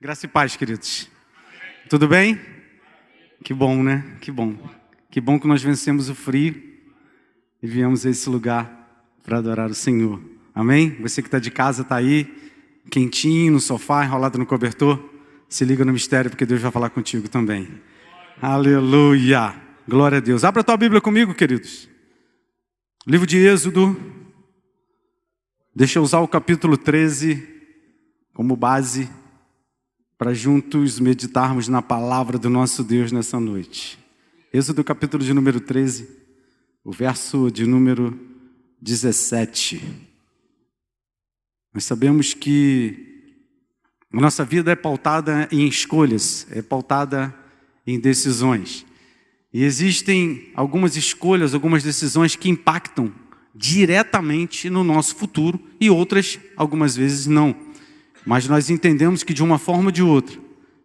Graça e paz, queridos. Tudo bem? Que bom, né? Que bom. Que bom que nós vencemos o frio e viemos a esse lugar para adorar o Senhor. Amém? Você que está de casa, está aí, quentinho, no sofá, enrolado no cobertor. Se liga no mistério, porque Deus vai falar contigo também. Aleluia! Glória a Deus. Abra a tua Bíblia comigo, queridos. Livro de Êxodo. Deixa eu usar o capítulo 13 como base para juntos meditarmos na palavra do nosso Deus nessa noite. Êxodo capítulo de número 13, o verso de número 17. Nós sabemos que a nossa vida é pautada em escolhas, é pautada em decisões. E existem algumas escolhas, algumas decisões que impactam diretamente no nosso futuro e outras, algumas vezes, não. Mas nós entendemos que de uma forma ou de outra,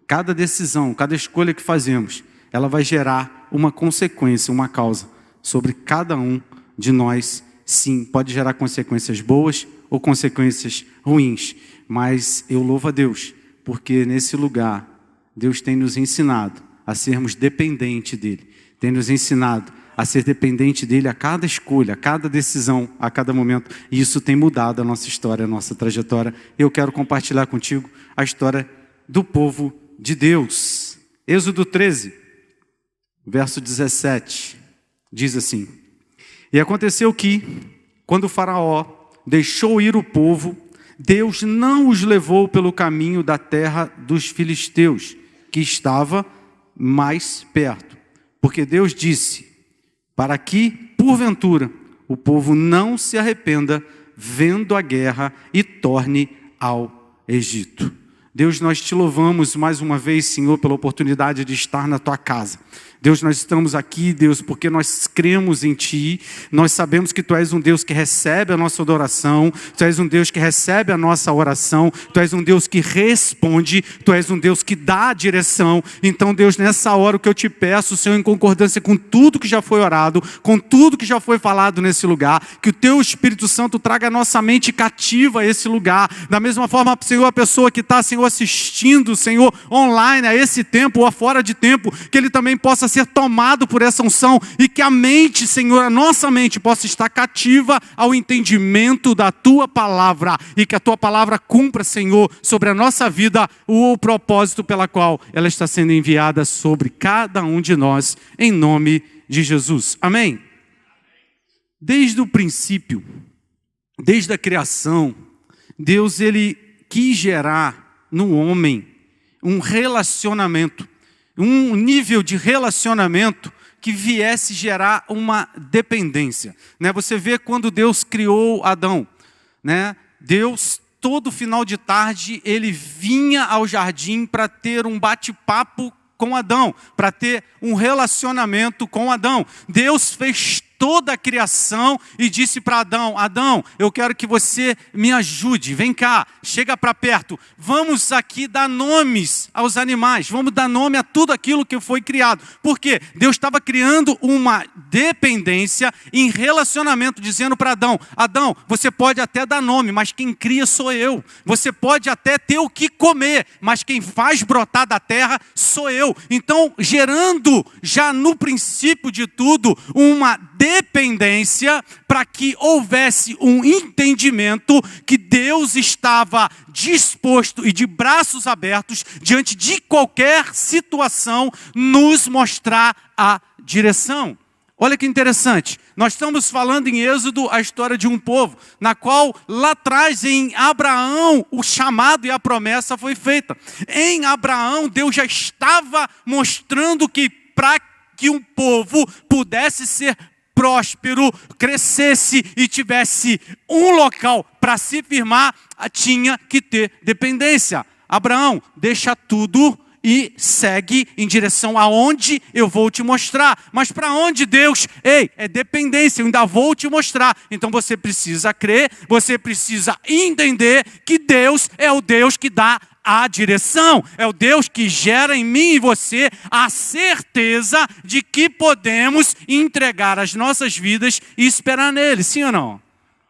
cada decisão, cada escolha que fazemos, ela vai gerar uma consequência, uma causa sobre cada um de nós. Sim, pode gerar consequências boas ou consequências ruins. Mas eu louvo a Deus, porque nesse lugar, Deus tem nos ensinado a sermos dependentes dEle. Tem nos ensinado a ser dependente dEle a cada escolha, a cada decisão, a cada momento. E isso tem mudado a nossa história, a nossa trajetória. Eu quero compartilhar contigo a história do povo de Deus. Êxodo 13, verso 17, diz assim: E aconteceu que, quando o faraó deixou ir o povo, Deus não os levou pelo caminho da terra dos filisteus, que estava mais perto. Porque Deus disse: para que, porventura, o povo não se arrependa vendo a guerra e torne ao Egito. Deus, nós te louvamos mais uma vez, Senhor, pela oportunidade de estar na tua casa. Deus, nós estamos aqui, Deus, porque nós cremos em Ti, nós sabemos que Tu és um Deus que recebe a nossa adoração, Tu és um Deus que recebe a nossa oração, Tu és um Deus que responde, Tu és um Deus que dá a direção. Então, Deus, nessa hora o que eu te peço, Senhor, em concordância com tudo que já foi orado, com tudo que já foi falado nesse lugar, que o Teu Espírito Santo traga a nossa mente cativa a esse lugar. Da mesma forma, Senhor, a pessoa que está, Senhor, assistindo, Senhor, online, a esse tempo ou a fora de tempo, que ele também possa ser tomado por essa unção e que a mente, Senhor, a nossa mente possa estar cativa ao entendimento da Tua palavra e que a Tua palavra cumpra, Senhor, sobre a nossa vida o propósito pela qual ela está sendo enviada sobre cada um de nós, em nome de Jesus. Amém? Desde o princípio, desde a criação, Deus, Ele quis gerar no homem um relacionamento, um nível de relacionamento que viesse gerar uma dependência. Você vê quando Deus criou Adão, Deus, todo final de tarde, ele vinha ao jardim para ter um bate-papo com Adão, para ter um relacionamento com Adão. Deus fez toda a criação e disse para Adão: Adão, eu quero que você me ajude, vem cá, chega para perto, vamos aqui dar nomes aos animais, vamos dar nome a tudo aquilo que foi criado. Por quê? Deus estava criando uma dependência em relacionamento, dizendo para Adão: Adão, você pode até dar nome, mas quem cria sou eu. Você pode até ter o que comer, mas quem faz brotar da terra sou eu. Então, gerando já no princípio de tudo uma dependência, para que houvesse um entendimento que Deus estava disposto e de braços abertos diante de qualquer situação nos mostrar a direção. Olha que interessante, nós estamos falando em Êxodo a história de um povo, na qual lá atrás em Abraão o chamado e a promessa foi feita. Em Abraão Deus já estava mostrando que para que um povo pudesse ser próspero, crescesse e tivesse um local para se firmar, tinha que ter dependência. Abraão, deixa tudo e segue em direção aonde eu vou te mostrar. Mas para onde, Deus? É dependência, eu ainda vou te mostrar. Então você precisa crer, você precisa entender que Deus é o Deus que dá a direção, é o Deus que gera em mim e você a certeza de que podemos entregar as nossas vidas e esperar nele, sim ou não?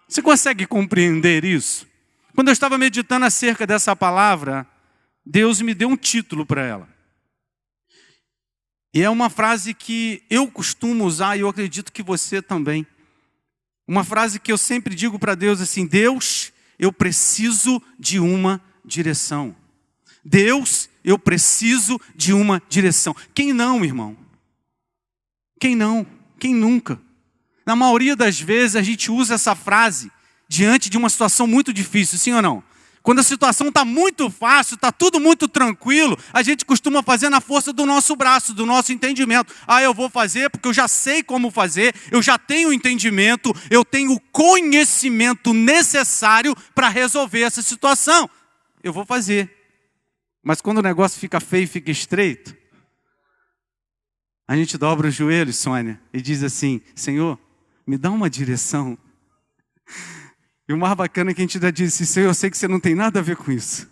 Você consegue compreender isso? Quando eu estava meditando acerca dessa palavra, Deus me deu um título para ela. E é uma frase que eu costumo usar e eu acredito que você também. Uma frase que eu sempre digo para Deus assim: Deus, eu preciso de uma direção. Deus, eu preciso de uma direção. Quem não, irmão? Quem não? Quem nunca? Na maioria das vezes a gente usa essa frase diante de uma situação muito difícil, sim ou não? Quando a situação está muito fácil, está tudo muito tranquilo, a gente costuma fazer na força do nosso braço, do nosso entendimento. Ah, eu vou fazer porque eu já sei como fazer, eu já tenho entendimento, eu tenho o conhecimento necessário para resolver essa situação. Eu vou fazer. Mas quando o negócio fica feio, fica estreito, a gente dobra os joelhos, Sônia, e diz assim: Senhor, me dá uma direção. E o mais bacana é que a gente ainda disse: Senhor, eu sei que você não tem nada a ver com isso.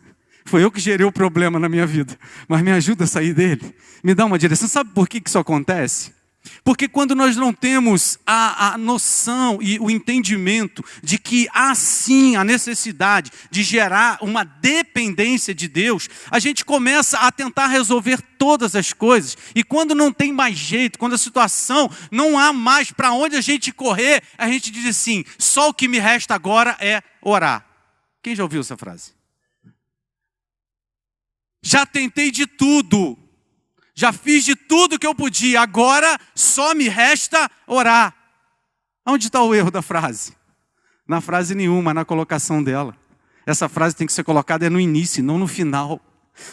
Foi eu que gerei o problema na minha vida, mas me ajuda a sair dele. Me dá uma direção. Sabe por que isso acontece? Porque quando nós não temos a noção e o entendimento de que há sim a necessidade de gerar uma dependência de Deus, a gente começa a tentar resolver todas as coisas. E quando não tem mais jeito, quando a situação não há mais para onde a gente correr, a gente diz assim: só o que me resta agora é orar. Quem já ouviu essa frase? Já tentei de tudo. Já fiz de tudo que eu podia, agora só me resta orar. Onde está o erro da frase? Na frase nenhuma, na colocação dela. Essa frase tem que ser colocada no início, não no final.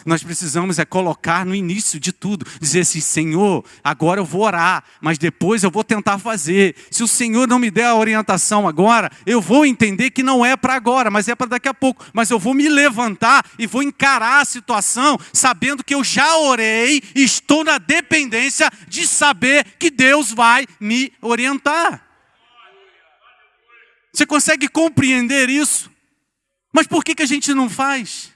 Nós precisamos colocar no início de tudo. Dizer assim: Senhor, agora eu vou orar, mas depois eu vou tentar fazer. Se o Senhor não me der a orientação agora, eu vou entender que não é para agora, mas é para daqui a pouco. Mas eu vou me levantar e vou encarar a situação, sabendo que eu já orei e estou na dependência de saber que Deus vai me orientar. Você consegue compreender isso? Mas por que a gente não faz?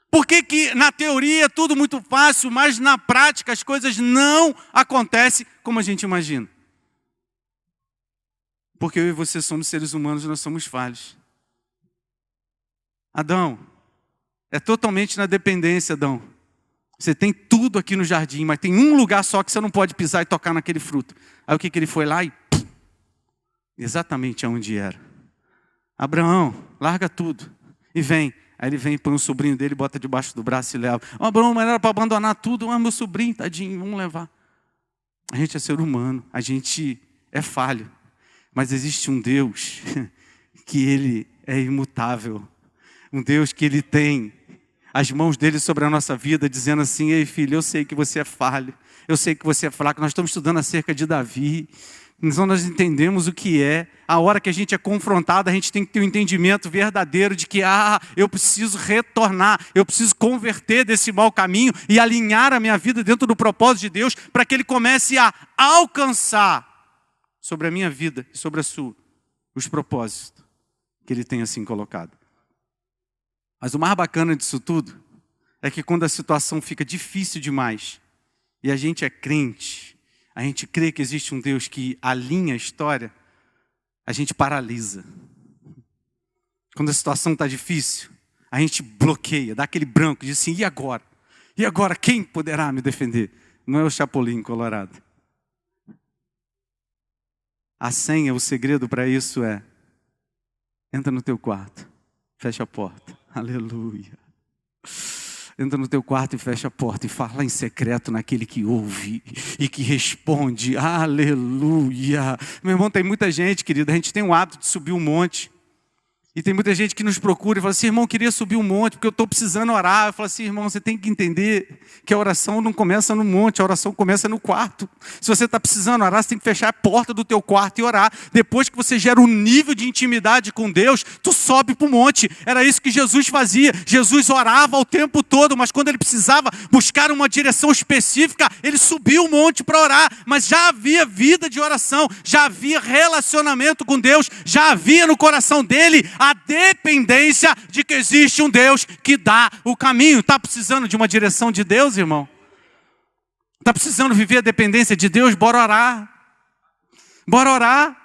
Por que na teoria é tudo muito fácil, mas na prática as coisas não acontecem como a gente imagina? Porque eu e você somos seres humanos e nós somos falhos. Adão, é totalmente na dependência, Adão. Você tem tudo aqui no jardim, mas tem um lugar só que você não pode pisar e tocar naquele fruto. Aí o que ele foi lá e... exatamente aonde era. Abraão, larga tudo e vem. Aí ele vem, põe um sobrinho dele, bota debaixo do braço e leva. Abraão, mas era para abandonar tudo. Meu sobrinho, tadinho, vamos levar. A gente é ser humano, a gente é falho. Mas existe um Deus que Ele é imutável. Um Deus que Ele tem as mãos dele sobre a nossa vida, dizendo assim: ei filho, eu sei que você é falho. Eu sei que você é fraco. Nós estamos estudando acerca de Davi. Então nós entendemos o que é. A hora que a gente é confrontado, a gente tem que ter um entendimento verdadeiro de que eu preciso retornar, eu preciso converter desse mau caminho e alinhar a minha vida dentro do propósito de Deus, para que Ele comece a alcançar sobre a minha vida e sobre a sua os propósitos que Ele tem assim colocado. Mas o mais bacana disso tudo é que quando a situação fica difícil demais e a gente é crente, a gente crê que existe um Deus que alinha a história, a gente paralisa. Quando a situação está difícil, a gente bloqueia, dá aquele branco, diz assim: e agora? E agora quem poderá me defender? Não é o Chapolin Colorado. A senha, o segredo para isso é: entra no teu quarto, fecha a porta. Aleluia. Entra no teu quarto e fecha a porta e fala em secreto naquele que ouve e que responde. Aleluia. Meu irmão, tem muita gente, querido, a gente tem o hábito de subir um monte. E tem muita gente que nos procura e fala assim: irmão, eu queria subir um monte porque eu estou precisando orar. Eu falo assim: irmão, você tem que entender que a oração não começa no monte, a oração começa no quarto. Se você está precisando orar, você tem que fechar a porta do teu quarto e orar. Depois que você gera um nível de intimidade com Deus, tu sobe para o monte. Era isso que Jesus fazia. Jesus orava o tempo todo, mas quando ele precisava buscar uma direção específica, ele subiu o monte para orar. Mas já havia vida de oração, já havia relacionamento com Deus, já havia no coração dele a dependência de que existe um Deus que dá o caminho. Está precisando de uma direção de Deus, irmão? Está precisando viver a dependência de Deus? Bora orar. Bora orar.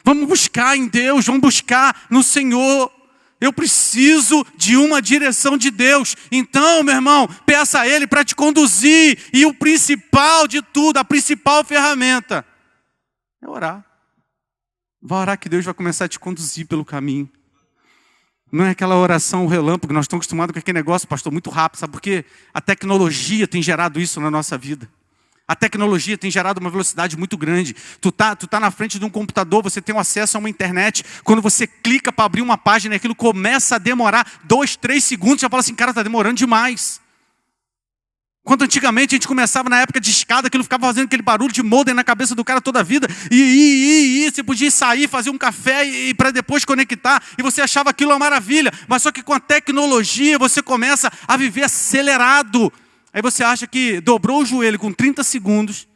Vamos buscar em Deus, vamos buscar no Senhor. Eu preciso de uma direção de Deus. Então, meu irmão, peça a Ele para te conduzir. E o principal de tudo, a principal ferramenta, é orar. Vai orar que Deus vai começar a te conduzir pelo caminho. Não é aquela oração relâmpago, nós estamos acostumados com aquele negócio, pastor, muito rápido. Sabe por quê? A tecnologia tem gerado isso na nossa vida. A tecnologia tem gerado uma velocidade muito grande. Tu tá na frente de um computador, você tem acesso a uma internet. Quando você clica para abrir uma página, aquilo começa a demorar 2, 3 segundos. Já fala assim, cara, está demorando demais. Quando antigamente a gente começava na época de escada, aquilo ficava fazendo aquele barulho de modem na cabeça do cara toda a vida. E você podia sair, fazer um café e para depois conectar. E você achava aquilo uma maravilha. Mas só que com a tecnologia você começa a viver acelerado. Aí você acha que dobrou o joelho com 30 segundos,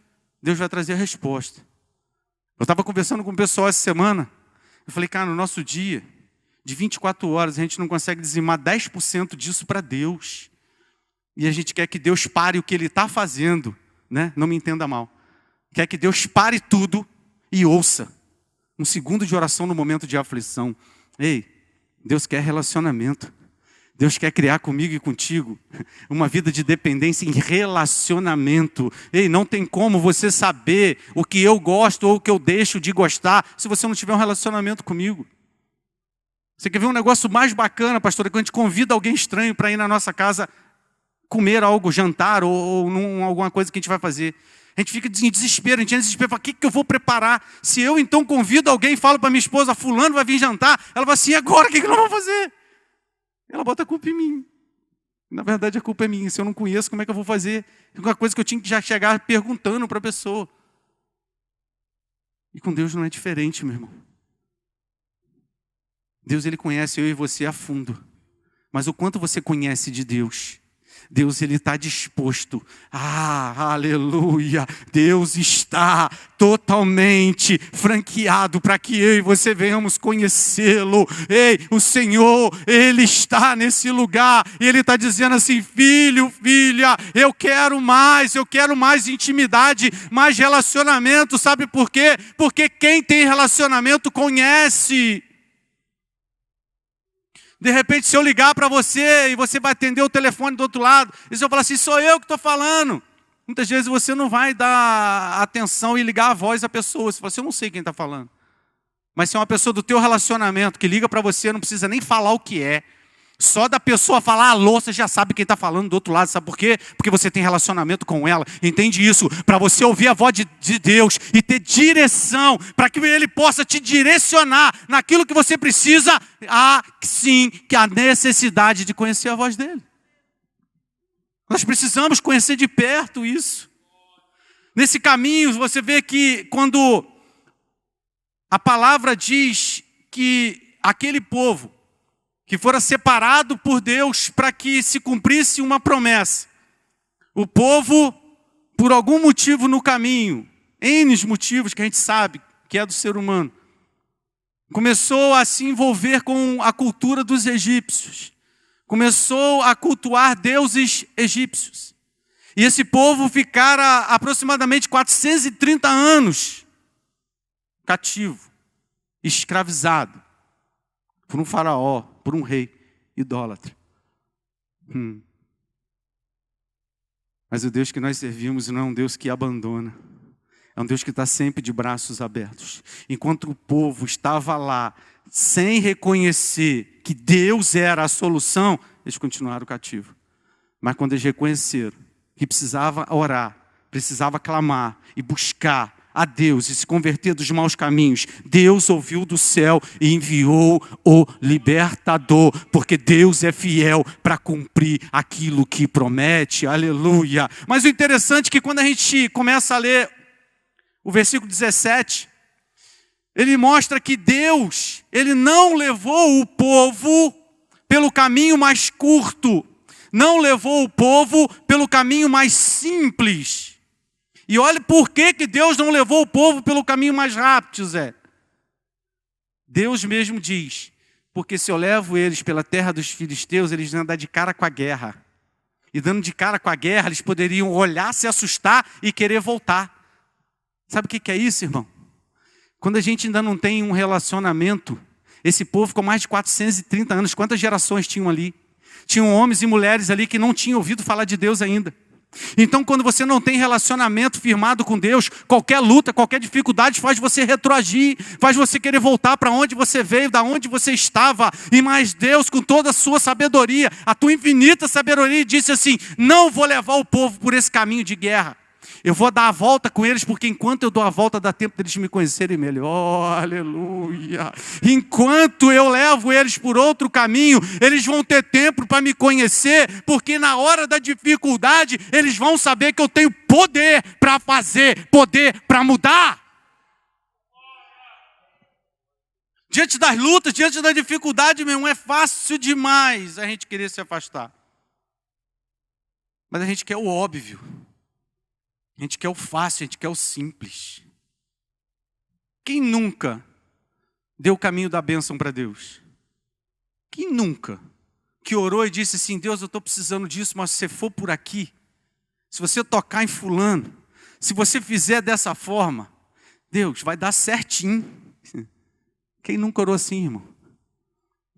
Deus vai trazer a resposta. Eu estava conversando com o pessoal essa semana. Eu falei, cara, no nosso dia, de 24 horas, a gente não consegue dizimar 10% disso para Deus. E a gente quer que Deus pare o que Ele está fazendo, né? Não me entenda mal. Quer que Deus pare tudo e ouça. Um segundo de oração no momento de aflição. Ei, Deus quer relacionamento. Deus quer criar comigo e contigo uma vida de dependência em relacionamento. Ei, não tem como você saber o que eu gosto ou o que eu deixo de gostar se você não tiver um relacionamento comigo. Você quer ver um negócio mais bacana, pastor? É quando a gente convida alguém estranho para ir na nossa casa comer algo, jantar ou alguma coisa que a gente vai fazer. A gente fica em desespero, a gente entra em desespero, fala, o que eu vou preparar? Se eu então convido alguém e falo para minha esposa, fulano vai vir jantar, ela fala assim, agora o que nós vamos fazer? Ela bota a culpa em mim. Na verdade a culpa é minha, se eu não conheço, como é que eu vou fazer? É uma coisa que eu tinha que já chegar perguntando para a pessoa. E com Deus não é diferente, meu irmão. Deus, Ele conhece eu e você a fundo. Mas o quanto você conhece de Deus? Deus, Ele está disposto. Aleluia. Deus está totalmente franqueado para que eu e você venhamos conhecê-lo. Ei, o Senhor, Ele está nesse lugar. E Ele está dizendo assim, filho, filha, eu quero mais intimidade, mais relacionamento. Sabe por quê? Porque quem tem relacionamento conhece. De repente, se eu ligar para você e você vai atender o telefone do outro lado, e se eu falar assim, sou eu que estou falando. Muitas vezes você não vai dar atenção e ligar a voz à pessoa. Você fala assim, eu não sei quem está falando. Mas se é uma pessoa do teu relacionamento que liga para você, não precisa nem falar o que é. Só da pessoa falar alô, você já sabe quem está falando do outro lado. Sabe por quê? Porque você tem relacionamento com ela. Entende isso? Para você ouvir a voz de Deus e ter direção, para que Ele possa te direcionar naquilo que você precisa. Há sim que a necessidade de conhecer a voz dEle. Nós precisamos conhecer de perto isso. Nesse caminho, você vê que quando a palavra diz que aquele povo que fora separado por Deus para que se cumprisse uma promessa. O povo, por algum motivo no caminho, N motivos que a gente sabe que é do ser humano, começou a se envolver com a cultura dos egípcios. Começou a cultuar deuses egípcios. E esse povo ficara aproximadamente 430 anos cativo, escravizado por um faraó, por um rei idólatra. Mas o Deus que nós servimos não é um Deus que abandona. É um Deus que está sempre de braços abertos. Enquanto o povo estava lá, sem reconhecer que Deus era a solução, eles continuaram cativos. Mas quando eles reconheceram que precisava orar, precisava clamar e buscar a Deus e se converter dos maus caminhos, Deus ouviu do céu e enviou o libertador, porque Deus é fiel para cumprir aquilo que promete, aleluia. Mas o interessante é que quando a gente começa a ler o versículo 17, ele mostra que Deus, Ele não levou o povo pelo caminho mais curto, não levou o povo pelo caminho mais simples. E olha por que Deus não levou o povo pelo caminho mais rápido, Zé. Deus mesmo diz, porque se eu levo eles pela terra dos filisteus, eles vão andar de cara com a guerra. E dando de cara com a guerra, eles poderiam olhar, se assustar e querer voltar. Sabe o que é isso, irmão? Quando a gente ainda não tem um relacionamento, Esse povo ficou mais de 430 anos. Quantas gerações tinham ali? Tinham homens e mulheres ali que não tinham ouvido falar de Deus ainda. Então, quando você não tem relacionamento firmado com Deus, qualquer luta, qualquer dificuldade faz você retroagir, faz você querer voltar para onde você veio, da onde você estava. E mais Deus, com toda a sua sabedoria, a tua infinita sabedoria, disse assim: não vou levar o povo por esse caminho de guerra. Eu vou dar a volta com eles, porque enquanto eu dou a volta, dá tempo deles me conhecerem melhor. Aleluia. Enquanto eu levo eles por outro caminho, eles vão ter tempo para me conhecer, porque na hora da dificuldade, eles vão saber que eu tenho poder para fazer, poder para mudar. Diante das lutas, diante da dificuldade, meu irmão, é fácil demais a gente querer se afastar. Mas a gente quer o óbvio. A gente quer o fácil, a gente quer o simples. Quem nunca deu o caminho da bênção para Deus? Quem nunca que orou e disse assim: Deus, eu estou precisando disso, mas se você for por aqui, se você tocar em fulano, se você fizer dessa forma, Deus, vai dar certinho. Quem nunca orou assim, irmão?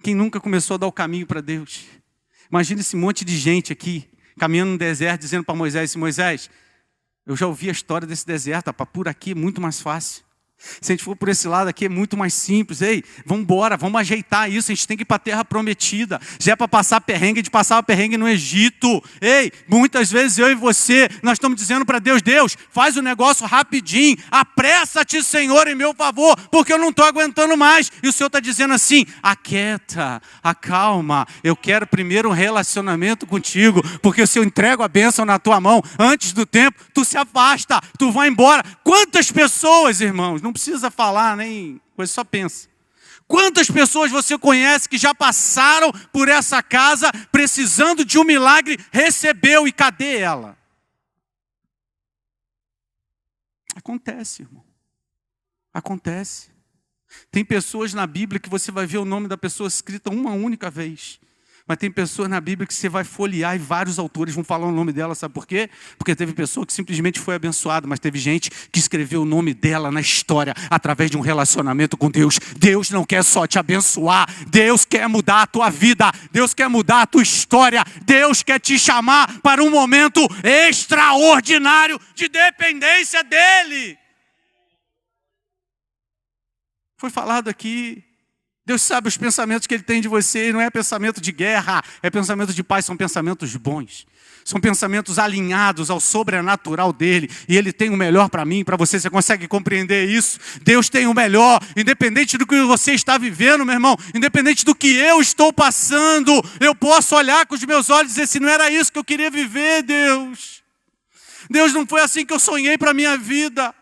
Quem nunca começou a dar o caminho para Deus? Imagina esse monte de gente aqui, caminhando no deserto, dizendo para Moisés: Moisés, eu já ouvi a história desse deserto, rapaz, por aqui é muito mais fácil. Se a gente for por esse lado aqui é muito mais simples. Ei, vamos embora, vamos ajeitar isso. A gente tem que ir para a terra prometida. Já é para passar perrengue, a gente passava perrengue no Egito. Ei, muitas vezes eu e você, nós estamos dizendo para Deus: Deus, faz o negócio rapidinho. Apressa-te, Senhor, em meu favor, porque eu não estou aguentando mais. E o Senhor está dizendo assim: aquieta, acalma. Eu quero primeiro um relacionamento contigo, porque se eu entrego a bênção na tua mão antes do tempo, tu se afasta, tu vai embora. Quantas pessoas, irmãos, não precisa falar nem coisa, só pensa. Quantas pessoas você conhece que já passaram por essa casa precisando de um milagre, recebeu, e cadê ela? Acontece, irmão. Acontece. Tem pessoas na Bíblia que você vai ver o nome da pessoa escrita uma única vez. Mas tem pessoas na Bíblia que você vai folhear e vários autores vão falar o nome dela, sabe por quê? Porque teve pessoa que simplesmente foi abençoada, mas teve gente que escreveu o nome dela na história através de um relacionamento com Deus. Deus não quer só te abençoar, Deus quer mudar a tua vida, Deus quer mudar a tua história, Deus quer te chamar para um momento extraordinário de dependência dEle. Foi falado aqui. Deus sabe os pensamentos que Ele tem de você, e não é pensamento de guerra, é pensamento de paz, são pensamentos bons. São pensamentos alinhados ao sobrenatural dEle, e Ele tem o melhor para mim, para você. Você consegue compreender isso? Deus tem o melhor, independente do que você está vivendo, meu irmão, independente do que eu estou passando, eu posso olhar com os meus olhos e dizer assim: não era isso que eu queria viver, Deus. Deus, não foi assim que eu sonhei para a minha vida.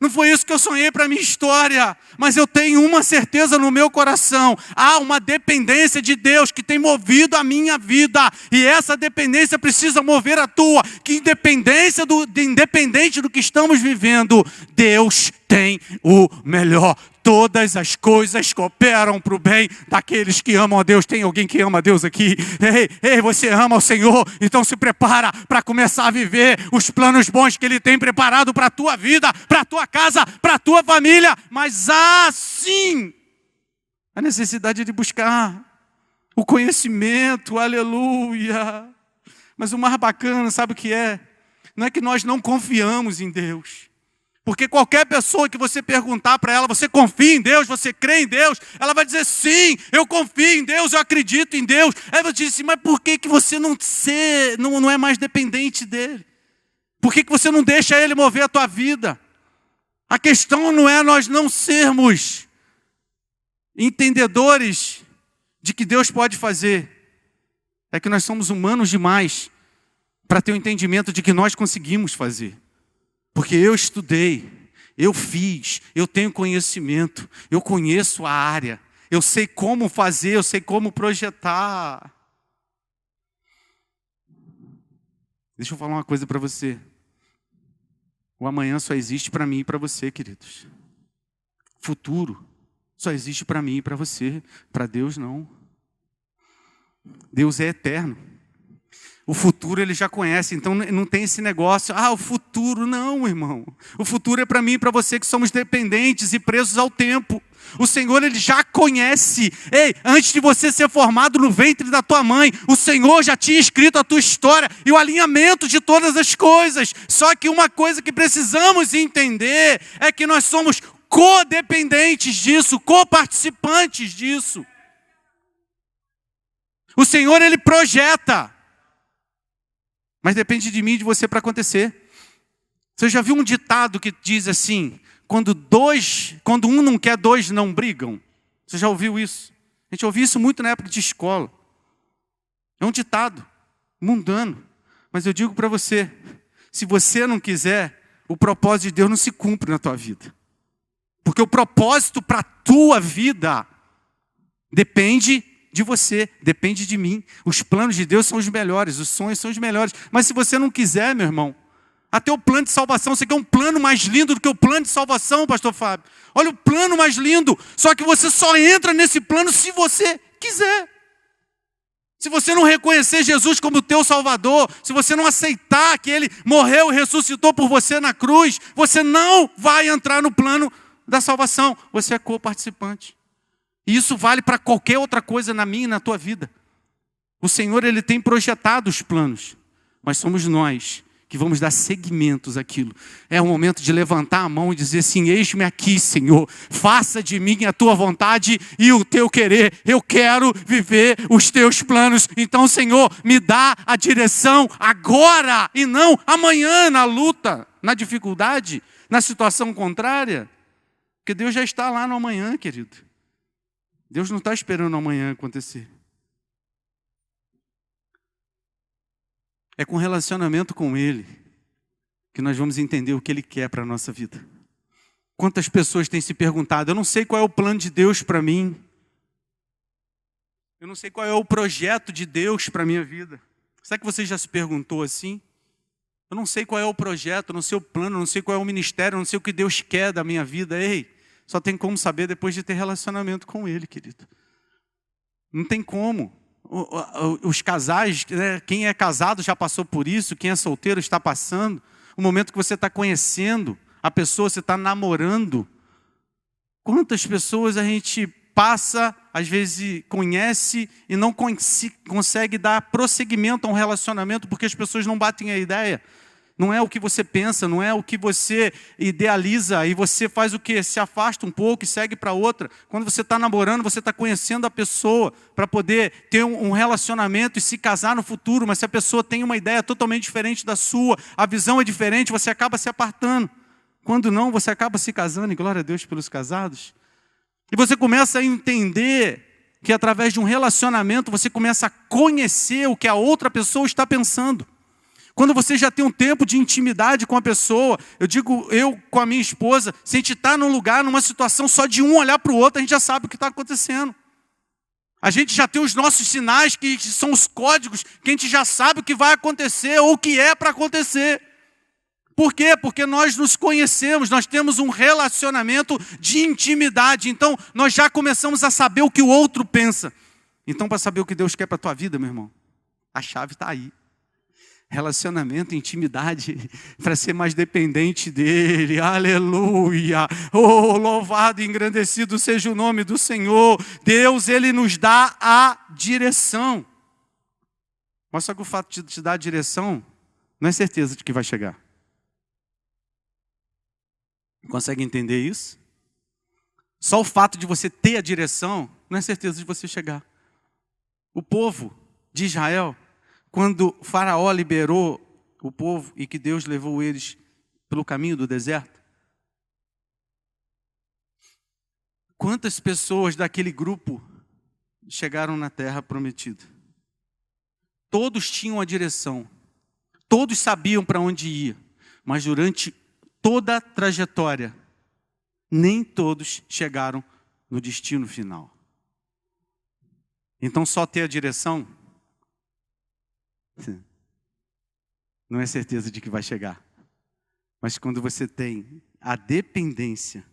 Não foi isso que eu sonhei para a minha história, mas eu tenho uma certeza no meu coração: há uma dependência de Deus que tem movido a minha vida, e essa dependência precisa mover a tua, que independente do que estamos vivendo, Deus tem o melhor. Todas as coisas cooperam para o bem daqueles que amam a Deus. Tem alguém que ama a Deus aqui? Ei, você ama o Senhor? Então se prepara para começar a viver os planos bons que Ele tem preparado para a tua vida, para a tua casa, para a tua família. Mas há sim a necessidade de buscar o conhecimento, aleluia. Mas o mais bacana, sabe o que é? Não é que nós não confiamos em Deus. Porque qualquer pessoa que você perguntar para ela: você confia em Deus, você crê em Deus? Ela vai dizer: sim, eu confio em Deus, eu acredito em Deus. Aí você diz assim: mas por que você não é mais dependente dEle? Por que você não deixa Ele mover a tua vida? A questão não é nós não sermos entendedores de que Deus pode fazer. É que nós somos humanos demais para ter o entendimento de que nós conseguimos fazer. Porque eu estudei, eu fiz, eu tenho conhecimento, eu conheço a área, eu sei como fazer, eu sei como projetar. Deixa eu falar uma coisa para você. O amanhã só existe para mim e para você, queridos. Futuro só existe para mim e para você, para Deus não. Deus é eterno. O futuro Ele já conhece, então não tem esse negócio: o futuro, não, irmão. O futuro é para mim e para você, que somos dependentes e presos ao tempo. O Senhor, Ele já conhece. Ei, antes de você ser formado no ventre da tua mãe, o Senhor já tinha escrito a tua história e o alinhamento de todas as coisas. Só que uma coisa que precisamos entender é que nós somos codependentes disso, coparticipantes disso. O Senhor, Ele projeta, mas depende de mim e de você para acontecer. Você já viu um ditado que diz assim, quando um não quer, dois não brigam? Você já ouviu isso? A gente ouviu isso muito na época de escola. É um ditado mundano, mas eu digo para você, se você não quiser, o propósito de Deus não se cumpre na tua vida. Porque o propósito para a tua vida depende de você, depende de mim. Os planos de Deus são os melhores, os sonhos são os melhores. Mas se você não quiser, meu irmão, até o plano de salvação, você quer um plano mais lindo do que o plano de salvação, pastor Fábio? Olha o plano mais lindo, só que você só entra nesse plano se você quiser. Se você não reconhecer Jesus como teu Salvador, se você não aceitar que Ele morreu e ressuscitou por você na cruz, você não vai entrar no plano da salvação. Você é coparticipante. E isso vale para qualquer outra coisa na minha e na tua vida. O Senhor, Ele tem projetado os planos, mas somos nós que vamos dar seguimentos àquilo. É o momento de levantar a mão e dizer assim, eis-me aqui, Senhor, faça de mim a tua vontade e o teu querer. Eu quero viver os teus planos. Então, Senhor, me dá a direção agora e não amanhã na luta, na dificuldade, na situação contrária. Porque Deus já está lá no amanhã, querido. Deus não está esperando o amanhã acontecer. É com relacionamento com Ele que nós vamos entender o que Ele quer para a nossa vida. Quantas pessoas têm se perguntado, eu não sei qual é o plano de Deus para mim. Eu não sei qual é o projeto de Deus para a minha vida. Será que você já se perguntou assim? Eu não sei qual é o projeto, eu não sei o plano, eu não sei qual é o ministério, eu não sei o que Deus quer da minha vida. Ei, só tem como saber depois de ter relacionamento com Ele, querido. Não tem como. Os casais, né, quem é casado já passou por isso, quem é solteiro está passando. O momento que você está conhecendo a pessoa, você está namorando. Quantas pessoas a gente passa, às vezes conhece e não consegue dar prosseguimento a um relacionamento porque as pessoas não batem a ideia. Não é o que você pensa, não é o que você idealiza e você faz o quê? Se afasta um pouco e segue para outra. Quando você está namorando, você está conhecendo a pessoa para poder ter um relacionamento e se casar no futuro. Mas se a pessoa tem uma ideia totalmente diferente da sua, a visão é diferente, você acaba se apartando. Quando não, você acaba se casando, e glória a Deus pelos casados. E você começa a entender que através de um relacionamento, você começa a conhecer o que a outra pessoa está pensando. Quando você já tem um tempo de intimidade com a pessoa, eu com a minha esposa, se a gente está num lugar, numa situação só de um olhar para o outro, a gente já sabe o que está acontecendo. A gente já tem os nossos sinais, que são os códigos, que a gente já sabe o que vai acontecer ou o que é para acontecer. Por quê? Porque nós nos conhecemos, nós temos um relacionamento de intimidade. Então, nós já começamos a saber o que o outro pensa. Então, para saber o que Deus quer para a tua vida, meu irmão, a chave está aí. Relacionamento, intimidade, para ser mais dependente dEle, aleluia, oh, louvado e engrandecido seja o nome do Senhor. Deus, Ele nos dá a direção, mas só que o fato de te dar a direção, não é certeza de que vai chegar. Consegue entender isso? Só o fato de você ter a direção, não é certeza de você chegar. O povo de Israel, quando Faraó liberou o povo e que Deus levou eles pelo caminho do deserto, quantas pessoas daquele grupo chegaram na terra prometida? Todos tinham a direção, todos sabiam para onde ia, mas durante toda a trajetória, nem todos chegaram no destino final. Então só ter a direção não é certeza de que vai chegar. Mas quando você tem a dependência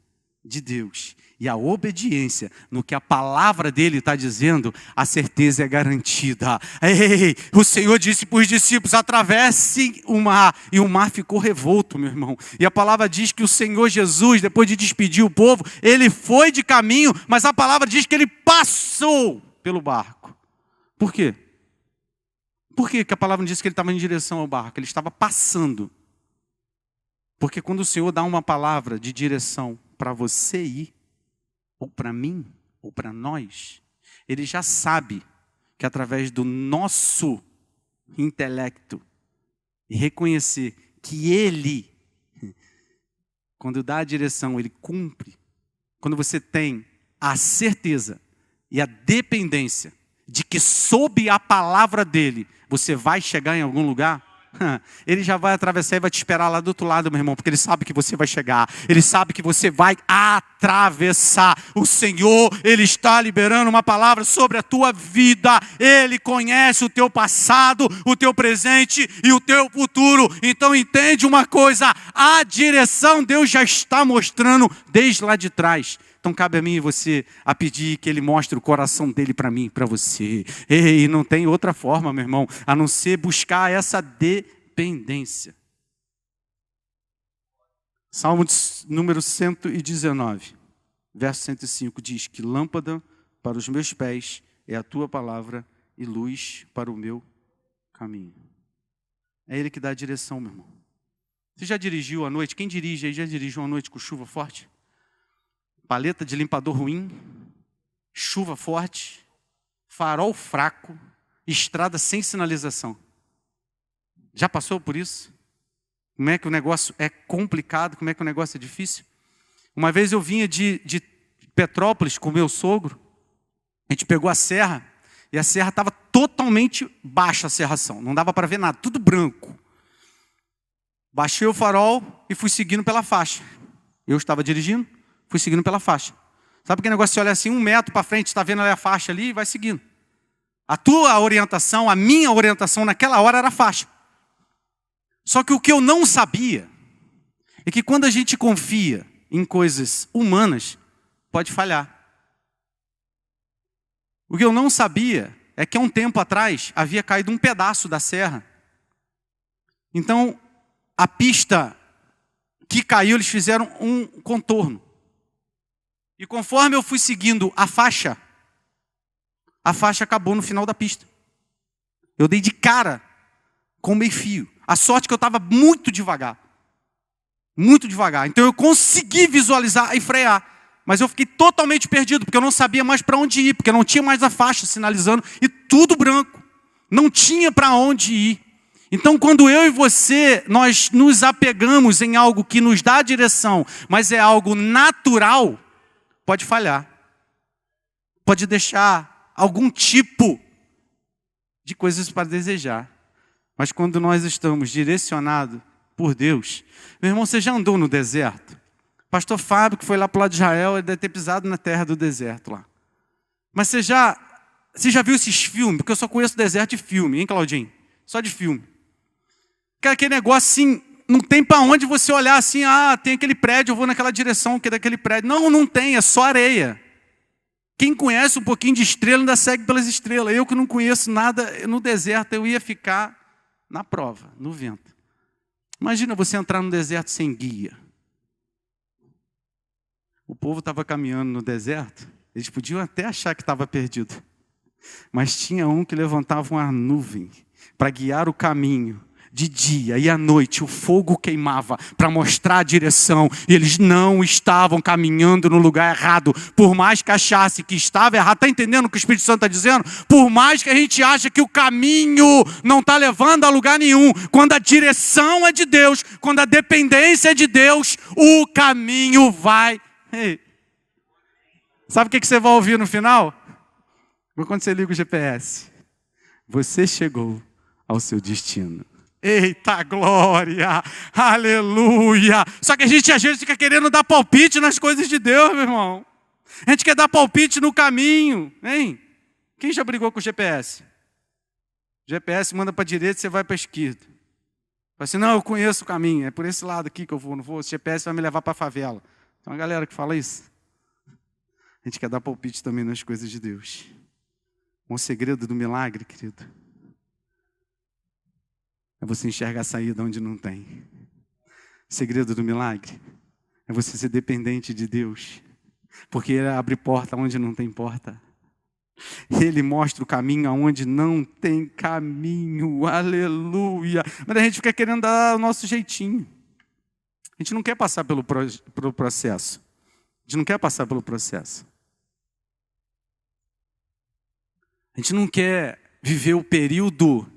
de Deus e a obediência no que a palavra dele está dizendo, a certeza é garantida. Ei, o Senhor disse para os discípulos: atravessem o mar, e o mar ficou revolto, meu irmão. E a palavra diz que o Senhor Jesus, depois de despedir o povo, ele foi de caminho, mas a palavra diz que ele passou pelo barco. Por quê? Por que a palavra não disse que ele estava em direção ao barco? Ele estava passando. Porque quando o Senhor dá uma palavra de direção para você ir, ou para mim, ou para nós, ele já sabe que através do nosso intelecto, reconhecer que ele, quando dá a direção, ele cumpre. Quando você tem a certeza e a dependência de que sob a palavra dele, você vai chegar em algum lugar, ele já vai atravessar e vai te esperar lá do outro lado, meu irmão, porque ele sabe que você vai chegar, ele sabe que você vai atravessar. O Senhor, ele está liberando uma palavra sobre a tua vida, ele conhece o teu passado, o teu presente e o teu futuro. Então entende uma coisa, a direção Deus já está mostrando desde lá de trás. Então cabe a mim e você a pedir que ele mostre o coração dele para mim, para você. E não tem outra forma, meu irmão, a não ser buscar essa dependência. Salmo número 119, verso 105 diz que lâmpada para os meus pés é a tua palavra e luz para o meu caminho. É ele que dá a direção, meu irmão. Você já dirigiu à noite? Quem dirige aí já dirigiu à noite com chuva forte? Paleta de limpador ruim, chuva forte, farol fraco, estrada sem sinalização. Já passou por isso? Como é que o negócio é complicado, como é que o negócio é difícil? Uma vez eu vinha de Petrópolis com meu sogro, a gente pegou a serra, e a serra estava totalmente baixa a serração, não dava para ver nada, tudo branco. Baixei o farol e fui seguindo pela faixa. Eu estava dirigindo, fui seguindo pela faixa. Sabe aquele negócio, você olha assim, 1 metro para frente, está vendo ali a faixa ali e vai seguindo. A tua orientação, a minha orientação naquela hora era a faixa. Só que o que eu não sabia é que quando a gente confia em coisas humanas, pode falhar. O que eu não sabia é que há um tempo atrás havia caído um pedaço da serra. Então, a pista que caiu, eles fizeram um contorno. E conforme eu fui seguindo a faixa acabou no final da pista. Eu dei de cara com o meio-fio. A sorte que eu estava muito devagar. Muito devagar. Então eu consegui visualizar e frear. Mas eu fiquei totalmente perdido, porque eu não sabia mais para onde ir, porque não tinha mais a faixa sinalizando, e tudo branco. Não tinha para onde ir. Então, quando eu e você, nós nos apegamos em algo que nos dá direção, mas é algo natural, pode falhar. Pode deixar algum tipo de coisas para desejar. Mas quando nós estamos direcionados por Deus, meu irmão, você já andou no deserto? Pastor Fábio, que foi lá para o lado de Israel, ele deve ter pisado na terra do deserto lá. Mas você já viu esses filmes? Porque eu só conheço deserto de filme, hein, Claudinho? Só de filme. Aquele negócio assim, não tem para onde você olhar assim, tem aquele prédio, eu vou naquela direção que é daquele prédio. Não tem, é só areia. Quem conhece um pouquinho de estrela ainda segue pelas estrelas. Eu que não conheço nada, no deserto eu ia ficar na prova, no vento. Imagina você entrar no deserto sem guia. O povo estava caminhando no deserto, eles podiam até achar que estava perdido. Mas tinha um que levantava uma nuvem para guiar o caminho. De dia e à noite o fogo queimava para mostrar a direção. E eles não estavam caminhando no lugar errado. Por mais que achasse que estava errado. Está entendendo o que o Espírito Santo está dizendo? Por mais que a gente ache que o caminho não está levando a lugar nenhum. Quando a direção é de Deus, quando a dependência é de Deus, o caminho vai. Ei. Sabe o que você vai ouvir no final? Quando você liga o GPS. Você chegou ao seu destino. Eita glória, aleluia. Só que a gente às vezes fica querendo dar palpite nas coisas de Deus, meu irmão. A gente quer dar palpite no caminho, hein? Quem já brigou com o GPS? O GPS manda para a direita e você vai para a esquerda. Fala assim, não, eu conheço o caminho, é por esse lado aqui que eu vou, não vou. O GPS vai me levar para a favela. Tem uma galera que fala isso. A gente quer dar palpite também nas coisas de Deus. O segredo do milagre, querido, é você enxergar a saída onde não tem. O segredo do milagre é você ser dependente de Deus. Porque Ele abre porta onde não tem porta. Ele mostra o caminho aonde não tem caminho. Aleluia. Mas a gente fica querendo dar o nosso jeitinho. A gente não quer passar pelo processo. A gente não quer passar pelo processo. A gente não quer viver o período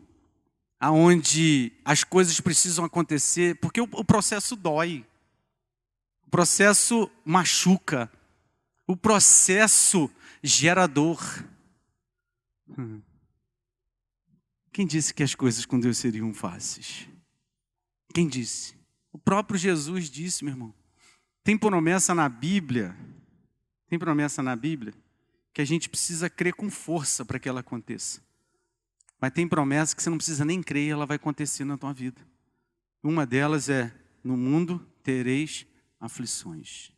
onde as coisas precisam acontecer, porque o processo dói. O processo machuca. O processo gera dor. Quem disse que as coisas com Deus seriam fáceis? Quem disse? O próprio Jesus disse, meu irmão. Tem promessa na Bíblia, que a gente precisa crer com força para que ela aconteça. Mas tem promessa que você não precisa nem crer e ela vai acontecer na tua vida. Uma delas é, no mundo tereis aflições.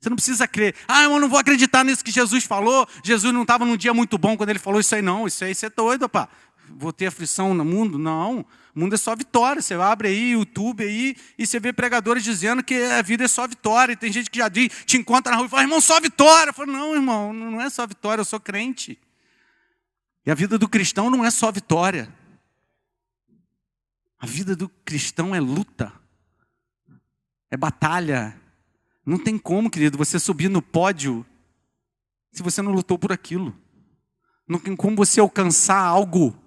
Você não precisa crer. Eu não vou acreditar nisso que Jesus falou. Jesus não estava num dia muito bom quando ele falou isso aí, não. Isso aí você é doido, pá. Vou ter aflição no mundo? Não. O mundo é só vitória. Você abre aí o YouTube aí e você vê pregadores dizendo que a vida é só vitória. E tem gente que já diz, te encontra na rua e fala, irmão, só vitória. Eu falo, não, irmão, não é só vitória, eu sou crente. E a vida do cristão não é só vitória. A vida do cristão é luta. É batalha. Não tem como, querido, você subir no pódio se você não lutou por aquilo. Não tem como você alcançar algo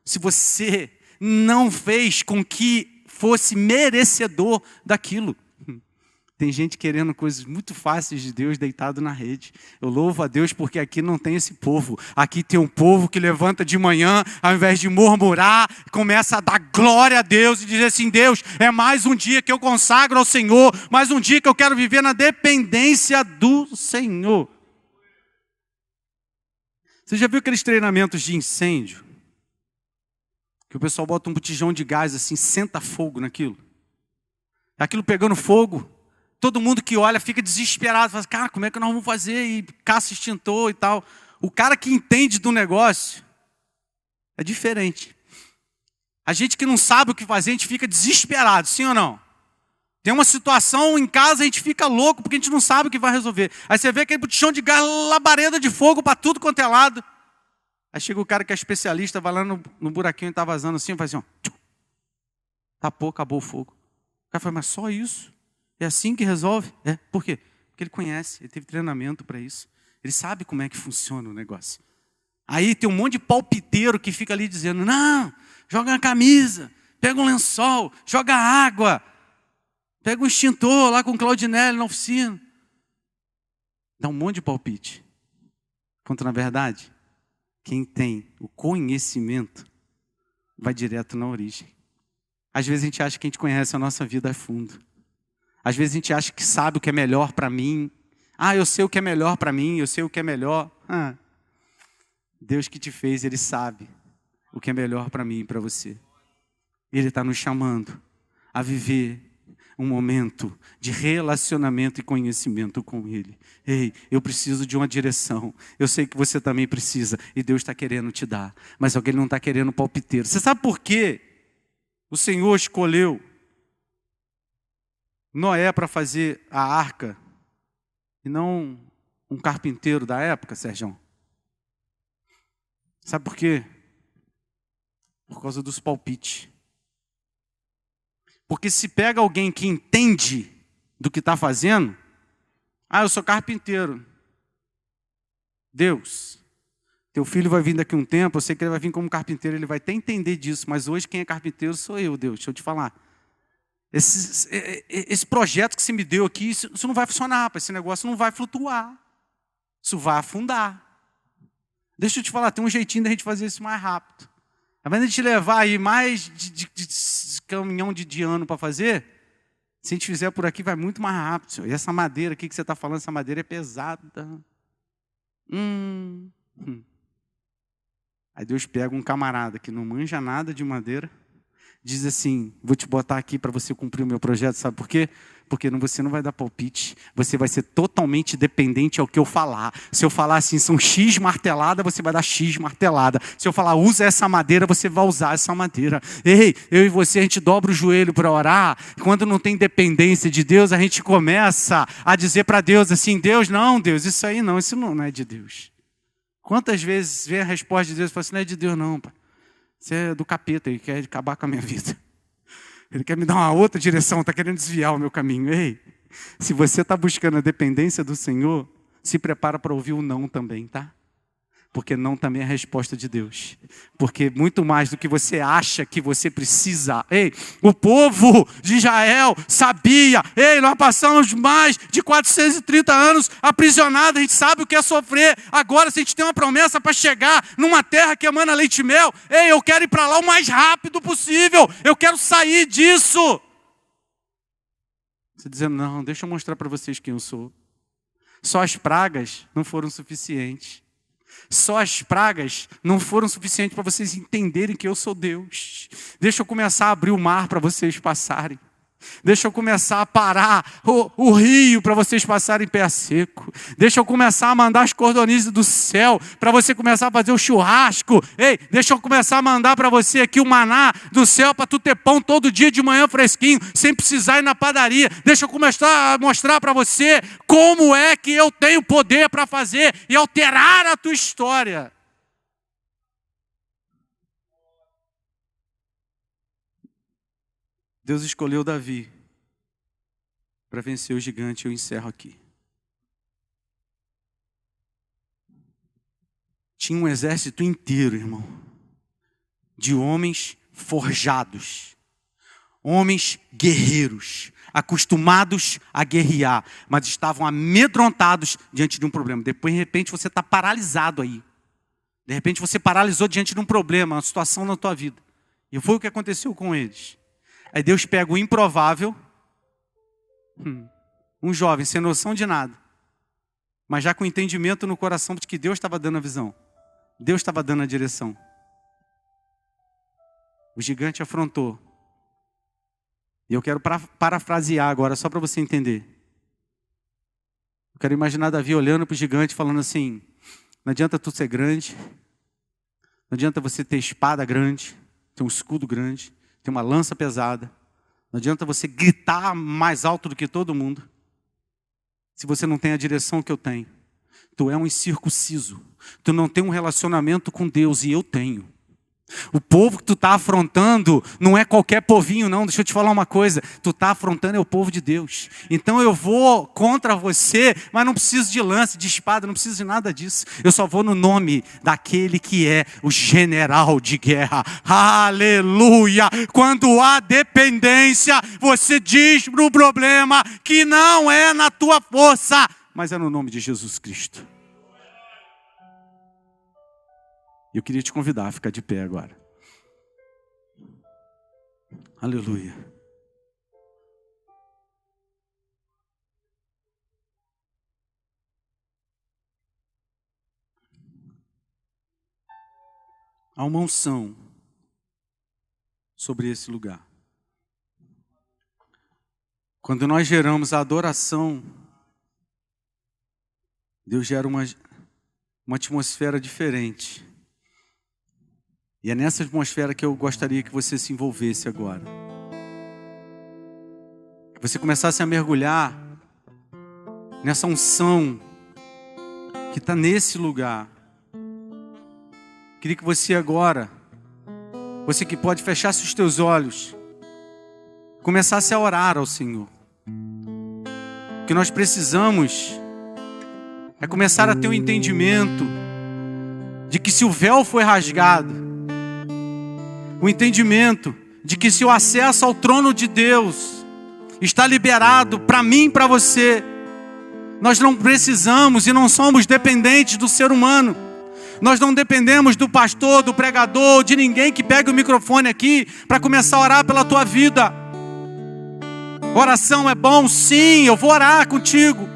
se você não fez com que fosse merecedor daquilo. Tem gente querendo coisas muito fáceis de Deus deitado na rede. Eu louvo a Deus porque aqui não tem esse povo. Aqui tem um povo que levanta de manhã, ao invés de murmurar, começa a dar glória a Deus e dizer assim, Deus, é mais um dia que eu consagro ao Senhor, mais um dia que eu quero viver na dependência do Senhor. Você já viu aqueles treinamentos de incêndio? Que o pessoal bota um botijão de gás assim, senta fogo naquilo. Aquilo pegando fogo. Todo mundo que olha fica desesperado, fala, cara, como é que nós vamos fazer? E caça extintor e tal. O cara que entende do negócio é diferente. A gente que não sabe o que fazer, a gente fica desesperado, sim ou não? Tem uma situação em casa, a gente fica louco, porque a gente não sabe o que vai resolver. Aí você vê aquele botijão de gás, labareda de fogo para tudo quanto é lado. Aí chega o cara que é especialista, vai lá no buraquinho e está vazando assim, faz assim, ó. Tapou, acabou o fogo. O cara fala, mas só isso? É assim que resolve? Por quê? Porque ele conhece, ele teve treinamento para isso. Ele sabe como é que funciona o negócio. Aí tem um monte de palpiteiro que fica ali dizendo, não, joga uma camisa, pega um lençol, joga água, pega um extintor lá com o Claudinelli na oficina. Dá um monte de palpite. Quanto na verdade, quem tem o conhecimento vai direto na origem. Às vezes a gente acha que a gente conhece a nossa vida a fundo. Às vezes a gente acha que sabe o que é melhor para mim. Eu sei o que é melhor para mim, eu sei o que é melhor. Deus que te fez, Ele sabe o que é melhor para mim e para você. Ele está nos chamando a viver um momento de relacionamento e conhecimento com Ele. Ei, eu preciso de uma direção. Eu sei que você também precisa. E Deus está querendo te dar. Mas alguém não está querendo palpiteiro. Você sabe por quê? O Senhor escolheu Noé para fazer a arca e não um carpinteiro da época, Sérgio? Sabe por quê? Por causa dos palpites. Porque se pega alguém que entende do que está fazendo, eu sou carpinteiro. Deus, teu filho vai vir daqui a um tempo, eu sei que ele vai vir como carpinteiro, ele vai até entender disso, mas hoje quem é carpinteiro sou eu, Deus, deixa eu te falar. Esse projeto que você me deu aqui, isso não vai funcionar, esse negócio não vai flutuar. Isso vai afundar. Deixa eu te falar, tem um jeitinho da gente fazer isso mais rápido. Ao invés de te levar aí mais de caminhão de ano para fazer, se a gente fizer por aqui vai muito mais rápido, senhor. E essa madeira aqui que você está falando, essa madeira é pesada. Aí Deus pega um camarada que não manja nada de madeira, diz assim, vou te botar aqui para você cumprir o meu projeto, sabe por quê? Porque você não vai dar palpite, você vai ser totalmente dependente ao que eu falar. Se eu falar assim, são X martelada, você vai dar X martelada. Se eu falar, usa essa madeira, você vai usar essa madeira. Ei, eu e você, a gente dobra o joelho para orar. Quando não tem dependência de Deus, a gente começa a dizer para Deus assim, Deus, isso aí não, isso não é de Deus. Quantas vezes vem a resposta de Deus e fala assim, não é de Deus não, pai. Isso é do capeta, ele quer acabar com a minha vida. Ele quer me dar uma outra direção, está querendo desviar o meu caminho. Ei, se você está buscando a dependência do Senhor, se prepara para ouvir o não também, tá? Porque não também é a resposta de Deus. Porque muito mais do que você acha que você precisa. Ei, o povo de Israel sabia. Ei, nós passamos mais de 430 anos aprisionados. A gente sabe o que é sofrer. Agora, se a gente tem uma promessa para chegar numa terra que emana leite e mel. Ei, eu quero ir para lá o mais rápido possível. Eu quero sair disso. Você dizendo, não, deixa eu mostrar para vocês quem eu sou. Só as pragas não foram suficientes. Só as pragas não foram suficientes para vocês entenderem que eu sou Deus. Deixa eu começar a abrir o mar para vocês passarem. Deixa eu começar a parar o rio para vocês passarem pé seco. Deixa eu começar a mandar as cordonizes do céu para você começar a fazer o churrasco. Ei, deixa eu começar a mandar para você aqui o maná do céu para tu ter pão todo dia de manhã fresquinho, sem precisar ir na padaria. Deixa eu começar a mostrar para você como é que eu tenho poder para fazer e alterar a tua história. Deus escolheu Davi para vencer o gigante. Eu encerro aqui. Tinha um exército inteiro, irmão, de homens forjados, homens guerreiros, acostumados a guerrear, mas estavam amedrontados diante de um problema. Depois, de repente, você está paralisado aí. De repente, você paralisou diante de um problema, uma situação na tua vida. E foi o que aconteceu com eles. Aí Deus pega o improvável, um jovem sem noção de nada, mas já com entendimento no coração de que Deus estava dando a visão. Deus estava dando a direção. O gigante afrontou. E eu quero parafrasear agora, só para você entender. Eu quero imaginar Davi olhando para o gigante falando assim, não adianta tu ser grande, não adianta você ter espada grande, ter um escudo grande, tem uma lança pesada. Não adianta você gritar mais alto do que todo mundo. Se você não tem a direção que eu tenho. Tu é um incircunciso. Tu não tem um relacionamento com Deus e eu tenho. O povo que tu está afrontando não é qualquer povinho não, deixa eu te falar uma coisa, tu está afrontando é o povo de Deus. Então eu vou contra você, mas não preciso de lance, de espada, não preciso de nada disso. Eu só vou no nome daquele que é o general de guerra. Aleluia! Quando há dependência, você diz para o problema que não é na tua força, mas é no nome de Jesus Cristo. Eu queria te convidar a ficar de pé agora. Aleluia. Há uma unção sobre esse lugar. Quando nós geramos a adoração, Deus gera uma atmosfera diferente. E é nessa atmosfera que eu gostaria que você se envolvesse agora. Que você começasse a mergulhar nessa unção que está nesse lugar. Queria que você agora, você que pode fechar os teus olhos, começasse a orar ao Senhor. O que nós precisamos é começar a ter um entendimento de que se o véu foi rasgado, o entendimento de que se o acesso ao trono de Deus está liberado para mim e para você, nós não precisamos e não somos dependentes do ser humano. Nós não dependemos do pastor, do pregador, de ninguém que pegue o microfone aqui para começar a orar pela tua vida. Oração é bom, sim, eu vou orar contigo.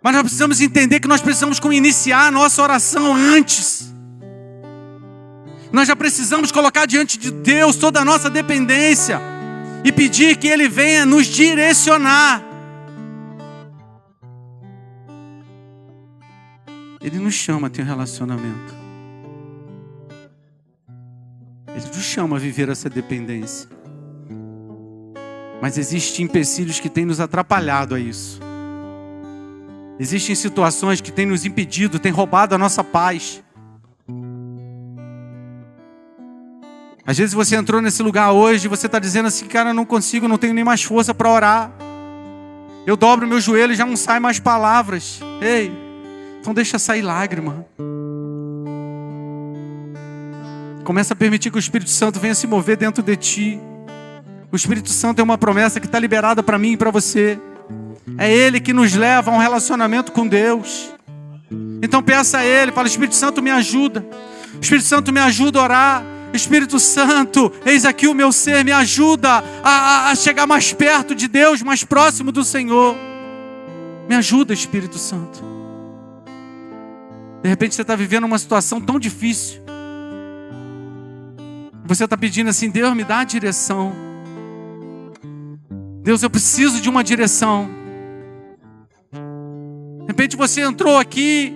Mas nós precisamos entender que nós precisamos iniciar a nossa oração antes. Nós já precisamos colocar diante de Deus toda a nossa dependência e pedir que Ele venha nos direcionar. Ele nos chama a ter um relacionamento. Ele nos chama a viver essa dependência. Mas existem empecilhos que têm nos atrapalhado a isso. Existem situações que têm nos impedido, têm roubado a nossa paz. Às vezes você entrou nesse lugar hoje e você está dizendo assim: cara, eu não consigo, não tenho nem mais força para orar. Eu dobro meu joelho e já não sai mais palavras. Ei, então deixa sair lágrima. Começa a permitir que o Espírito Santo venha se mover dentro de ti. O Espírito Santo é uma promessa que está liberada para mim e para você. É Ele que nos leva a um relacionamento com Deus. Então peça a Ele, fala: Espírito Santo, me ajuda. Espírito Santo, me ajuda a orar. Espírito Santo, eis aqui o meu ser, me ajuda a chegar mais perto de Deus, mais próximo do Senhor. Me ajuda, Espírito Santo. De repente você está vivendo uma situação tão difícil. Você está pedindo assim: Deus, me dá a direção. Deus, eu preciso de uma direção. De repente você entrou aqui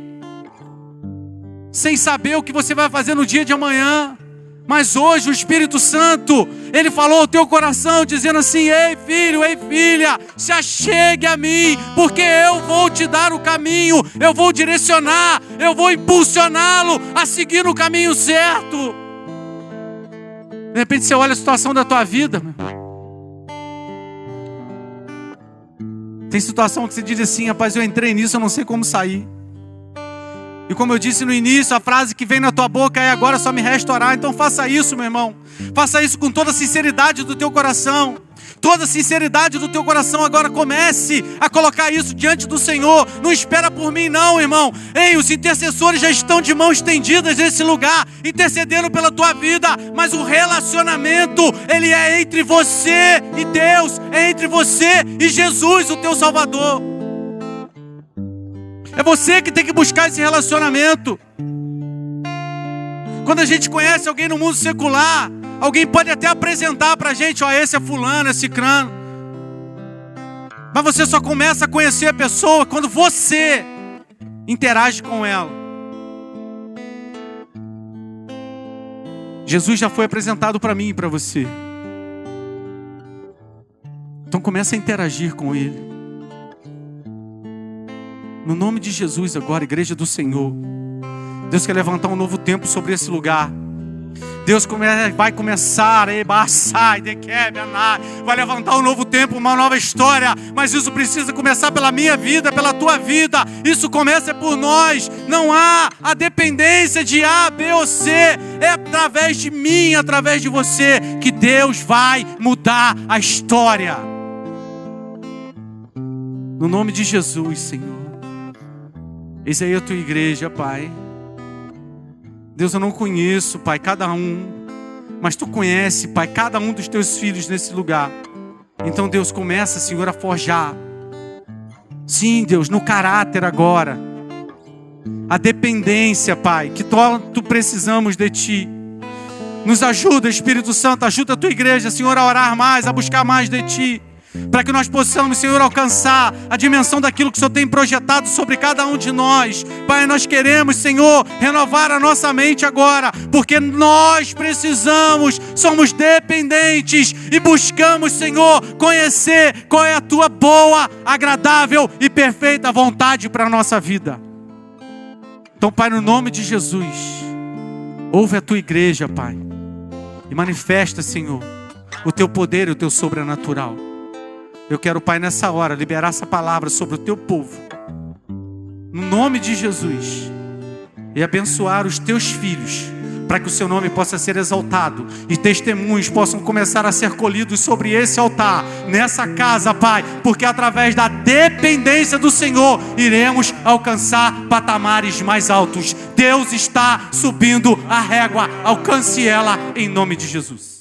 sem saber o que você vai fazer no dia de amanhã. Mas hoje o Espírito Santo, Ele falou ao teu coração, dizendo assim: ei filho, ei filha, se achegue a mim, porque eu vou te dar o caminho, eu vou direcionar, eu vou impulsioná-lo a seguir no caminho certo. De repente você olha a situação da tua vida, tem situação que você diz assim: rapaz, eu entrei nisso, eu não sei como sair. E como eu disse no início, a frase que vem na tua boca é: agora só me resta orar. Então faça isso, meu irmão. Faça isso com toda a sinceridade do teu coração. Toda a sinceridade do teu coração. Agora comece a colocar isso diante do Senhor. Não espera por mim não, irmão. Ei, os intercessores já estão de mãos estendidas nesse lugar, intercedendo pela tua vida. Mas o relacionamento, ele é entre você e Deus. É entre você e Jesus, o teu Salvador. É você que tem que buscar esse relacionamento. Quando a gente conhece alguém no mundo secular, alguém pode até apresentar pra gente: ó, esse é fulano, esse cicrano. Mas você só começa a conhecer a pessoa quando você interage com ela. Jesus já foi apresentado para mim e para você. Então começa a interagir com Ele. No nome de Jesus agora, igreja do Senhor. Deus quer levantar um novo tempo sobre esse lugar. Deus vai começar, vai levantar um novo tempo, uma nova história. Mas isso precisa começar pela minha vida, pela tua vida. Isso começa por nós. Não há a dependência de A, B ou C. É através de mim, através de você, que Deus vai mudar a história. No nome de Jesus, Senhor. Eis aí a tua igreja, Pai. Deus, eu não conheço, Pai, cada um, mas Tu conhece, Pai, cada um dos Teus filhos nesse lugar. Então, Deus, começa, Senhor, a forjar. Sim, Deus, no caráter agora. A dependência, Pai, que tanto precisamos de Ti. Nos ajuda, Espírito Santo, ajuda a Tua igreja, Senhor, a orar mais, a buscar mais de Ti. Para que nós possamos, Senhor, alcançar a dimensão daquilo que o Senhor tem projetado sobre cada um de nós. Pai, nós queremos, Senhor, renovar a nossa mente agora, porque nós precisamos, somos dependentes e buscamos, Senhor, conhecer qual é a Tua boa, agradável e perfeita vontade para a nossa vida. Então, Pai, no nome de Jesus, ouve a Tua igreja, Pai, e manifesta, Senhor, o Teu poder e o Teu sobrenatural. Eu quero, Pai, nessa hora, liberar essa palavra sobre o Teu povo, no nome de Jesus, e abençoar os Teus filhos, para que o Seu nome possa ser exaltado, e testemunhos possam começar a ser colhidos sobre esse altar, nessa casa, Pai, porque através da dependência do Senhor, iremos alcançar patamares mais altos. Deus está subindo a régua, alcance ela, em nome de Jesus.